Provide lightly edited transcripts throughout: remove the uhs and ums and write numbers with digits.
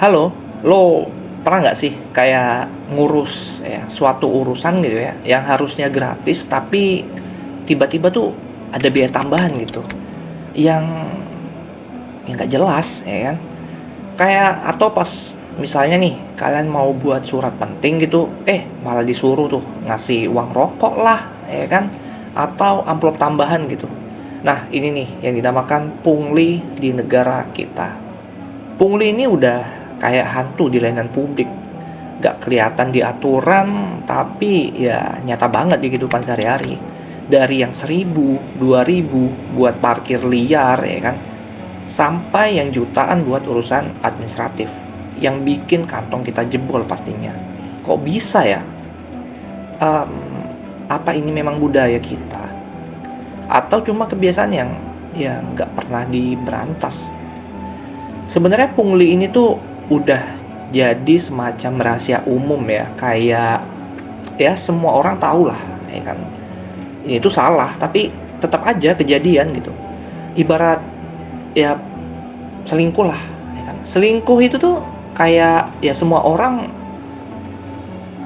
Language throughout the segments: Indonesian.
Halo, lo pernah nggak sih kayak ngurus ya suatu urusan gitu ya, yang harusnya gratis tapi tiba-tiba tuh ada biaya tambahan gitu, yang nggak jelas ya kan? Kayak atau pas misalnya nih kalian mau buat surat penting gitu, malah disuruh tuh ngasih uang rokok lah, ya kan? Atau amplop tambahan gitu. Nah ini nih yang dinamakan pungli di negara kita. Pungli ini udah kayak hantu di layanan publik. Gak kelihatan di aturan, tapi ya nyata banget di kehidupan sehari-hari. Dari yang 1.000, 2.000 buat parkir liar ya kan, sampai yang jutaan buat urusan administratif yang bikin kantong kita jebol pastinya. Kok bisa ya? Em, apa ini memang budaya kita? Atau cuma kebiasaan yang nggak pernah diberantas? Sebenarnya pungli ini tuh udah jadi semacam rahasia umum ya, kayak ya semua orang tahu lah, ya kan. Ini tuh salah, tapi tetap aja kejadian gitu. Ibarat ya selingkuh lah, ya kan. Selingkuh itu tuh kayak ya semua orang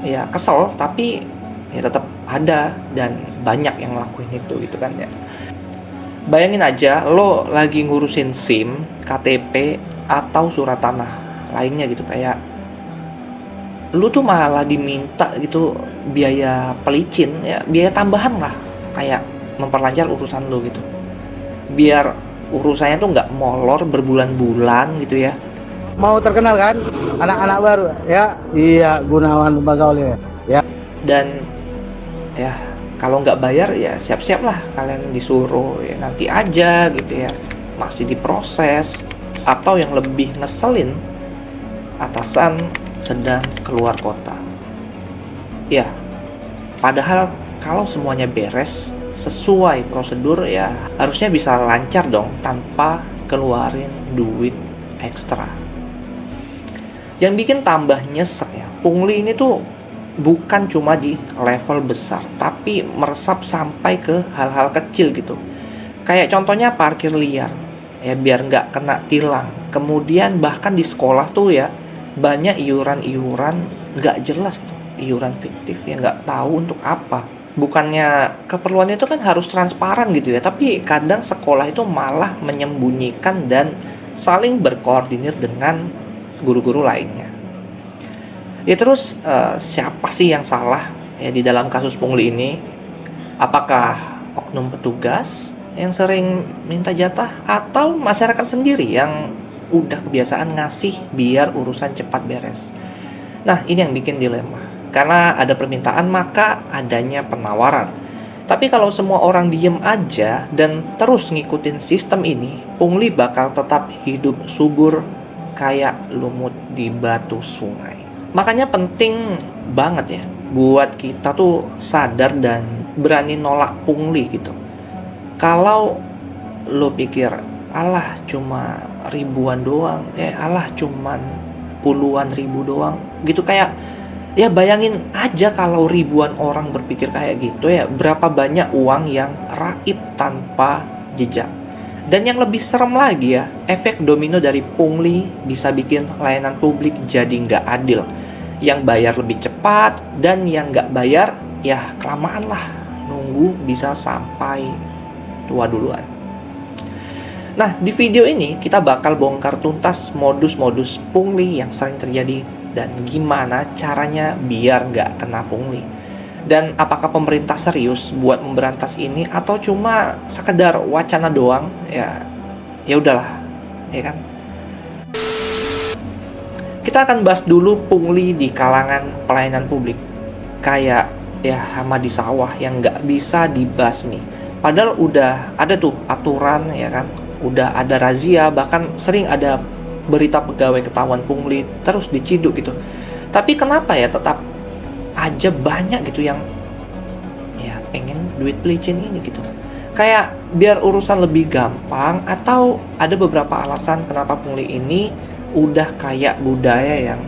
ya kesel, tapi ya tetap ada dan banyak yang ngelakuin itu gitu kan ya. Bayangin aja lo lagi ngurusin SIM, KTP, atau surat tanah lainnya gitu, kayak lu tuh malah diminta gitu biaya pelicin ya, biaya tambahan lah, kayak memperlancar urusan lu gitu. Biar urusannya tuh nggak molor berbulan-bulan gitu ya. Mau terkenal kan, anak-anak baru ya. Iya, Gunawan Pembagaul ya. Dan ya kalau nggak bayar ya siap-siap lah kalian disuruh ya nanti aja gitu ya, masih diproses. Atau yang lebih ngeselin, atasan sedang keluar kota. Ya, padahal kalau semuanya beres sesuai prosedur ya harusnya bisa lancar dong tanpa keluarin duit ekstra. Yang bikin tambah nyesek ya, pungli ini tuh bukan cuma di level besar, tapi meresap sampai ke hal-hal kecil gitu. Kayak contohnya parkir liar, ya biar nggak kena tilang. Kemudian bahkan di sekolah tuh ya banyak iuran-iuran nggak jelas gitu, iuran fiktif yang nggak tahu untuk apa. Bukannya keperluannya itu kan harus transparan gitu ya, tapi kadang sekolah itu malah menyembunyikan dan saling berkoordinir dengan guru-guru lainnya. Ya terus siapa sih yang salah ya di dalam kasus pungli ini? Apakah oknum petugas yang sering minta jatah, atau masyarakat sendiri yang udah kebiasaan ngasih biar urusan cepat beres? Nah ini yang bikin dilema. Karena ada permintaan maka adanya penawaran. Tapi kalau semua orang diem aja dan terus ngikutin sistem ini, pungli bakal tetap hidup subur kayak lumut di batu sungai. Makanya penting banget ya buat kita tuh sadar dan berani nolak pungli gitu. Kalau lo pikir alah cuma ribuan doang, alah cuman puluhan ribu doang gitu, kayak ya bayangin aja kalau ribuan orang berpikir kayak gitu ya, berapa banyak uang yang raib tanpa jejak. Dan yang lebih serem lagi ya, efek domino dari pungli bisa bikin layanan publik jadi nggak adil. Yang bayar lebih cepat, dan yang nggak bayar ya kelamaan lah, nunggu bisa sampai tua duluan. Nah di video ini kita bakal bongkar tuntas modus-modus pungli yang sering terjadi dan gimana caranya biar nggak kena pungli. Dan apakah pemerintah serius buat memberantas ini atau cuma sekedar wacana doang? Ya udahlah, ya kan. Kita akan bahas dulu pungli di kalangan pelayanan publik. Kayak ya hama di sawah yang nggak bisa dibasmi. Padahal udah ada tuh aturan ya kan, udah ada razia, bahkan sering ada berita pegawai ketahuan pungli terus diciduk gitu. Tapi kenapa ya tetap aja banyak gitu yang ya pengen duit pelicin ini gitu. Kayak biar urusan lebih gampang, atau ada beberapa alasan kenapa pungli ini udah kayak budaya yang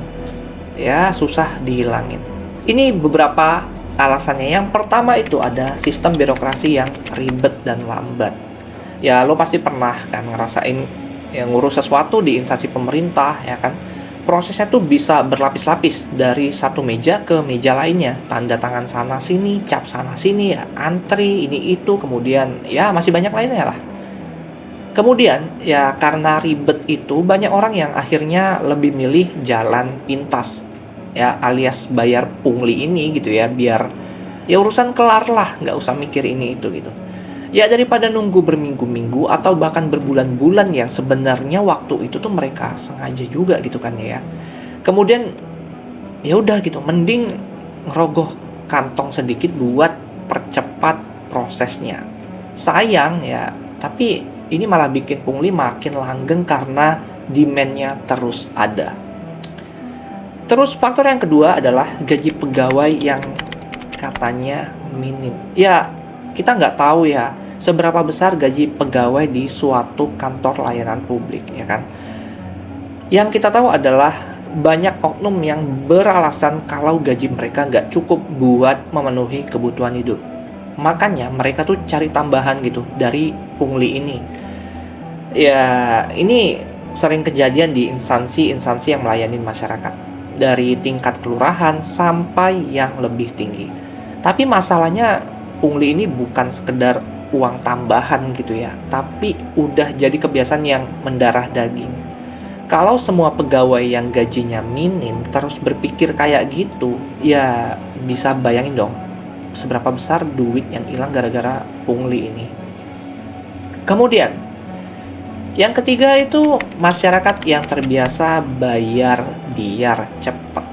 ya susah dihilangin. Ini beberapa alasannya. Yang pertama itu ada sistem birokrasi yang ribet dan lambat. Ya lo pasti pernah kan ngerasain yang ngurus sesuatu di instansi pemerintah ya kan, prosesnya tuh bisa berlapis-lapis dari satu meja ke meja lainnya, tanda tangan sana sini, cap sana sini, ya, antri ini itu, kemudian ya masih banyak lainnya lah. Kemudian ya karena ribet itu, banyak orang yang akhirnya lebih milih jalan pintas ya, alias bayar pungli ini gitu ya, biar ya urusan kelar lah, nggak usah mikir ini itu gitu. Ya daripada nunggu berminggu-minggu atau bahkan berbulan-bulan yang sebenarnya waktu itu tuh mereka sengaja juga gitu kan ya. Kemudian ya udah gitu, mending ngerogoh kantong sedikit buat percepat prosesnya. Sayang ya, tapi ini malah bikin pungli makin langgeng karena demand-nya terus ada. Terus faktor yang kedua adalah gaji pegawai yang katanya minim. Ya, kita nggak tahu ya seberapa besar gaji pegawai di suatu kantor layanan publik, ya kan? Yang kita tahu adalah banyak oknum yang beralasan kalau gaji mereka nggak cukup buat memenuhi kebutuhan hidup. Makanya mereka tuh cari tambahan gitu dari pungli ini. Ya, ini sering kejadian di instansi-instansi yang melayani masyarakat, dari tingkat kelurahan sampai yang lebih tinggi. Tapi masalahnya pungli ini bukan sekedar uang tambahan gitu ya, tapi udah jadi kebiasaan yang mendarah daging. Kalau semua pegawai yang gajinya minim terus berpikir kayak gitu, ya bisa bayangin dong seberapa besar duit yang hilang gara-gara pungli ini. Kemudian yang ketiga itu masyarakat yang terbiasa bayar biar cepat.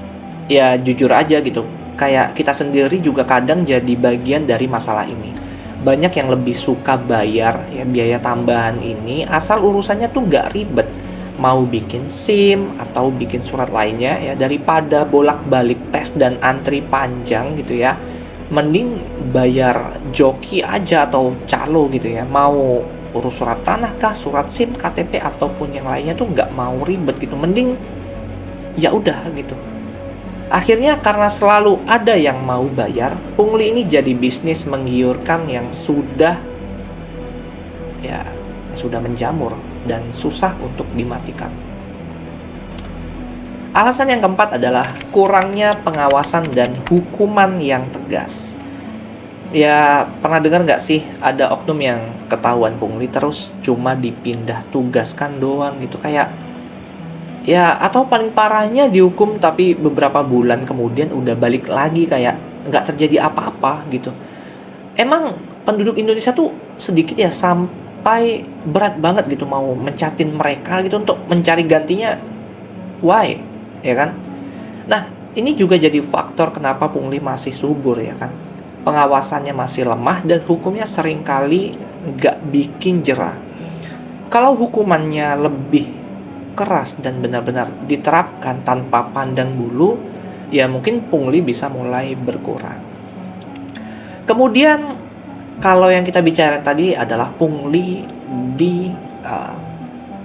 Ya jujur aja gitu, kayak kita sendiri juga kadang jadi bagian dari masalah ini. Banyak yang lebih suka bayar ya biaya tambahan ini asal urusannya tuh gak ribet. Mau bikin SIM atau bikin surat lainnya ya, daripada bolak-balik tes dan antri panjang gitu ya. Mending bayar joki aja atau calo gitu ya. Mau urus surat tanah kah, surat SIM, KTP ataupun yang lainnya tuh gak mau ribet gitu. Mending ya udah gitu. Akhirnya karena selalu ada yang mau bayar, pungli ini jadi bisnis menggiurkan yang sudah menjamur dan susah untuk dimatikan. Alasan yang keempat adalah kurangnya pengawasan dan hukuman yang tegas. Ya pernah dengar nggak sih ada oknum yang ketahuan pungli terus cuma dipindah tugaskan doang gitu, kayak ya, atau paling parahnya dihukum tapi beberapa bulan kemudian udah balik lagi kayak nggak terjadi apa-apa gitu. Emang penduduk Indonesia tuh sedikit ya sampai berat banget gitu mau mencatin mereka gitu untuk mencari gantinya. Why? Ya kan? Nah, ini juga jadi faktor kenapa pungli masih subur ya kan. Pengawasannya masih lemah dan hukumnya seringkali nggak bikin jerah. Kalau hukumannya lebih keras dan benar-benar diterapkan tanpa pandang bulu, ya mungkin pungli bisa mulai berkurang. Kemudian kalau yang kita bicara tadi adalah pungli di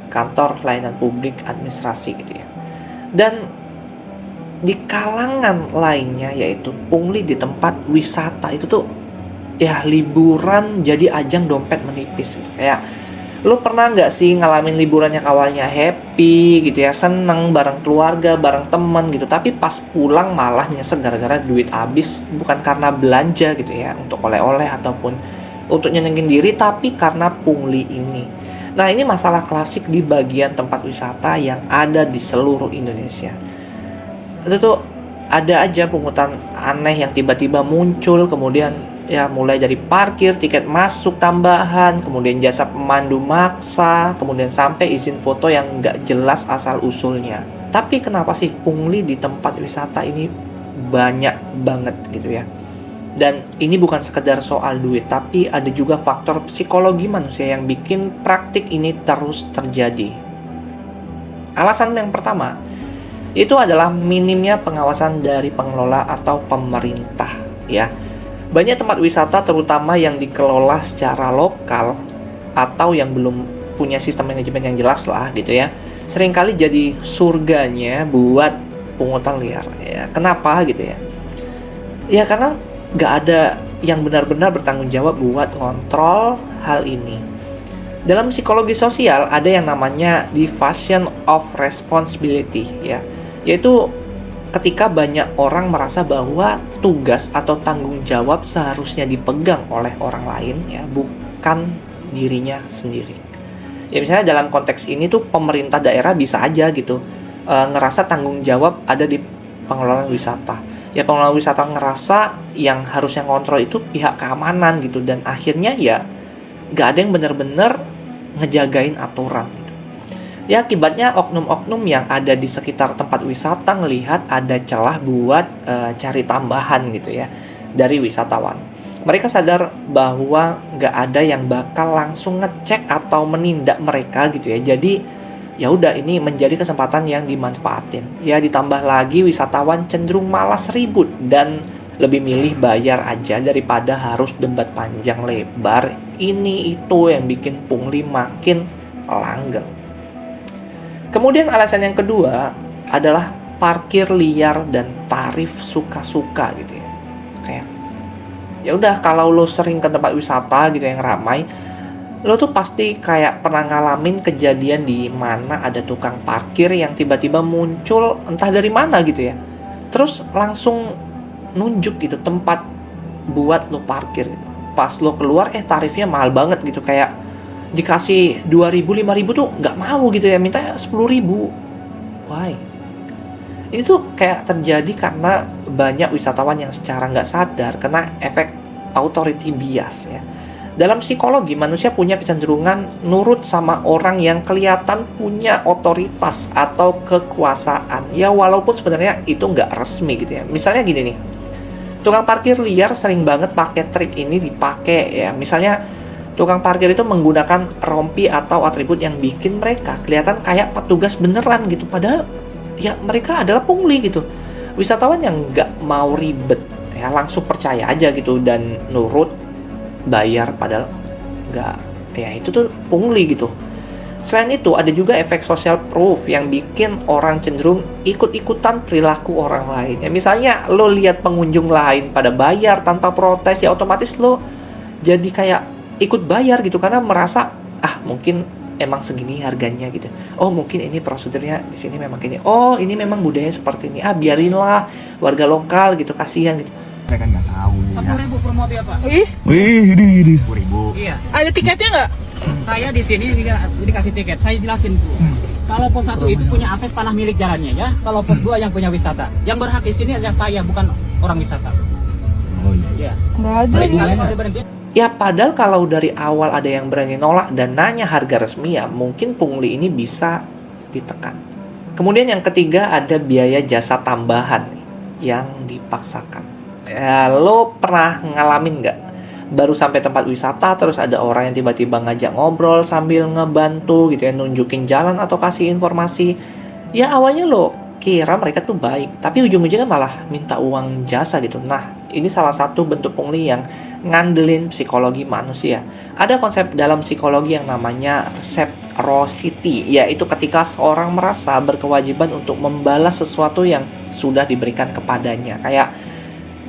kantor layanan publik administrasi gitu ya. Dan di kalangan lainnya yaitu pungli di tempat wisata itu tuh ya liburan jadi ajang dompet menipis gitu. Kayak lu pernah nggak sih ngalamin liburan yang awalnya happy gitu ya, seneng bareng keluarga, bareng teman gitu, tapi pas pulang malah nyesek gara-gara duit habis, bukan karena belanja gitu ya untuk oleh-oleh ataupun untuk nyenengin diri, tapi karena pungli ini. Nah ini masalah klasik di bagian tempat wisata yang ada di seluruh Indonesia. Itu tuh ada aja pungutan aneh yang tiba-tiba muncul, kemudian ya mulai dari parkir, tiket masuk tambahan, kemudian jasa pemandu maksa, kemudian sampai izin foto yang nggak jelas asal usulnya. Tapi kenapa sih pungli di tempat wisata ini banyak banget gitu ya? Dan ini bukan sekedar soal duit, tapi ada juga faktor psikologi manusia yang bikin praktik ini terus terjadi. Alasan yang pertama itu adalah minimnya pengawasan dari pengelola atau pemerintah ya. Banyak tempat wisata terutama yang dikelola secara lokal atau yang belum punya sistem manajemen yang jelas lah gitu ya, seringkali jadi surganya buat pungutan liar ya. Kenapa gitu ya? Ya karena nggak ada yang benar-benar bertanggung jawab buat ngontrol hal ini. Dalam psikologi sosial ada yang namanya diffusion of responsibility ya. Yaitu ketika banyak orang merasa bahwa tugas atau tanggung jawab seharusnya dipegang oleh orang lain, ya, bukan dirinya sendiri. Ya misalnya dalam konteks ini tuh pemerintah daerah bisa aja gitu ngerasa tanggung jawab ada di pengelolaan wisata. Ya pengelola wisata ngerasa yang harusnya ngontrol itu pihak keamanan gitu, dan akhirnya ya nggak ada yang bener-bener ngejagain aturan gitu. Ya akibatnya oknum-oknum yang ada di sekitar tempat wisata ngelihat ada celah buat cari tambahan gitu ya dari wisatawan. Mereka sadar bahwa nggak ada yang bakal langsung ngecek atau menindak mereka gitu ya. Jadi ya udah, ini menjadi kesempatan yang dimanfaatin. Ya ditambah lagi wisatawan cenderung malas ribut dan lebih milih bayar aja daripada harus debat panjang lebar. Ini itu yang bikin pungli makin langgeng. Kemudian alasan yang kedua adalah parkir liar dan tarif suka-suka gitu ya. Kayak ya udah, kalau lo sering ke tempat wisata gitu yang ramai, lo tuh pasti kayak pernah ngalamin kejadian di mana ada tukang parkir yang tiba-tiba muncul entah dari mana gitu ya. Terus langsung nunjuk gitu tempat buat lo parkir gitu. Pas lo keluar tarifnya mahal banget gitu, kayak dikasih 2.000 5.000 tuh nggak mau gitu ya, minta 10.000. Why? Ini tuh kayak terjadi karena banyak wisatawan yang secara nggak sadar kena efek authority bias ya. Dalam psikologi, manusia punya kecenderungan nurut sama orang yang kelihatan punya otoritas atau kekuasaan. Ya walaupun sebenarnya itu nggak resmi gitu ya. Misalnya gini nih, tukang parkir liar sering banget pakai trik ini dipakai ya. Misalnya tukang parkir itu menggunakan rompi atau atribut yang bikin mereka kelihatan kayak petugas beneran gitu. Padahal ya mereka adalah pungli gitu. Wisatawan yang nggak mau ribet ya langsung percaya aja gitu dan nurut bayar, padahal nggak, ya itu tuh pungli gitu. Selain itu ada juga efek social proof yang bikin orang cenderung ikut-ikutan perilaku orang lain ya. Misalnya lo lihat pengunjung lain pada bayar tanpa protes, ya otomatis lo jadi kayak ikut bayar gitu, karena merasa mungkin emang segini harganya gitu. Oh mungkin ini prosedurnya di sini memang gini. Oh ini memang budaya seperti ini. Biarinlah warga lokal gitu, kasihan gitu. Mereka nggak tahu. 10.000 per mobil Pak. Wih, ini 10.000. Iya. Ada tiketnya nggak? Saya di sini dikasih tiket. Saya jelasin Bu. Kalau pos 1 itu punya akses tanah milik jalannya ya. Kalau pos 2 yang punya wisata. Yang berhak di sini adalah saya, bukan orang wisata. Oh iya. Iya. Nggak ada. Kalian masih berhenti. Ya padahal kalau dari awal ada yang berani nolak dan nanya harga resmi, ya mungkin pungli ini bisa ditekan. Kemudian yang ketiga ada biaya jasa tambahan yang dipaksakan. Ya, lo pernah ngalamin nggak? Baru sampai tempat wisata terus ada orang yang tiba-tiba ngajak ngobrol sambil ngebantu gitu ya, nunjukin jalan atau kasih informasi. Ya awalnya lo kira mereka tuh baik, tapi ujung-ujungnya malah minta uang jasa gitu. Nah ini salah satu bentuk pungli yang ngandelin psikologi manusia. Ada konsep dalam psikologi yang namanya reciprocity, yaitu ketika seorang merasa berkewajiban untuk membalas sesuatu yang sudah diberikan kepadanya. Kayak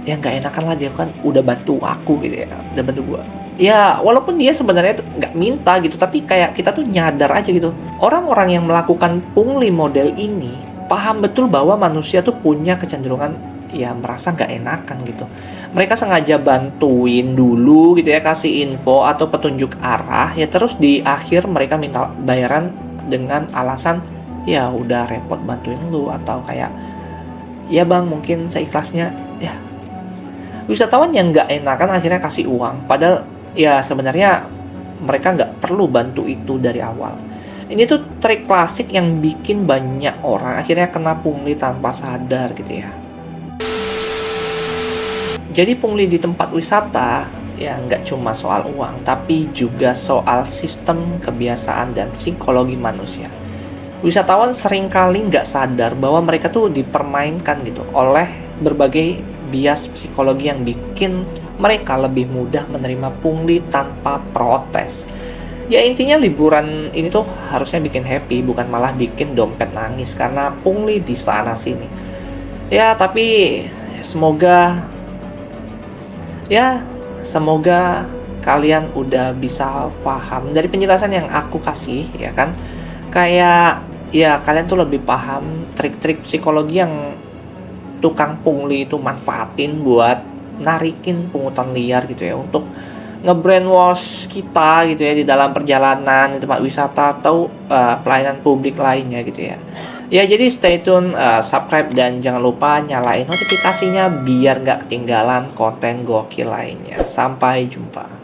ya nggak enakan lah, dia kan udah bantu aku gitu ya, udah bantu gue. Ya walaupun dia sebenarnya tuh nggak minta gitu, tapi kayak kita tuh nyadar aja gitu. Orang-orang yang melakukan pungli model ini paham betul bahwa manusia tuh punya kecenderungan ya merasa nggak enakan gitu. Mereka sengaja bantuin dulu gitu ya, kasih info atau petunjuk arah ya, terus di akhir mereka minta bayaran dengan alasan ya udah repot bantuin lu, atau kayak ya bang mungkin seikhlasnya ya. Wisatawan yang nggak enakan akhirnya kasih uang, padahal ya sebenarnya mereka nggak perlu bantu itu dari awal. Ini tuh trik klasik yang bikin banyak orang akhirnya kena pungli tanpa sadar gitu ya. Jadi pungli di tempat wisata ya nggak cuma soal uang, tapi juga soal sistem, kebiasaan, dan psikologi manusia. Wisatawan seringkali nggak sadar bahwa mereka tuh dipermainkan gitu oleh berbagai bias psikologi yang bikin mereka lebih mudah menerima pungli tanpa protes. Ya intinya liburan ini tuh harusnya bikin happy, bukan malah bikin dompet nangis karena pungli di sana sini. Ya tapi semoga kalian udah bisa paham dari penjelasan yang aku kasih ya kan. Kayak ya kalian tuh lebih paham trik-trik psikologi yang tukang pungli itu manfaatin buat narikin pungutan liar gitu ya, untuk nge-brainwash kita gitu ya di dalam perjalanan, di tempat wisata atau pelayanan publik lainnya gitu ya. Ya jadi stay tune, subscribe dan jangan lupa nyalain notifikasinya biar nggak ketinggalan konten gokil lainnya. Sampai jumpa.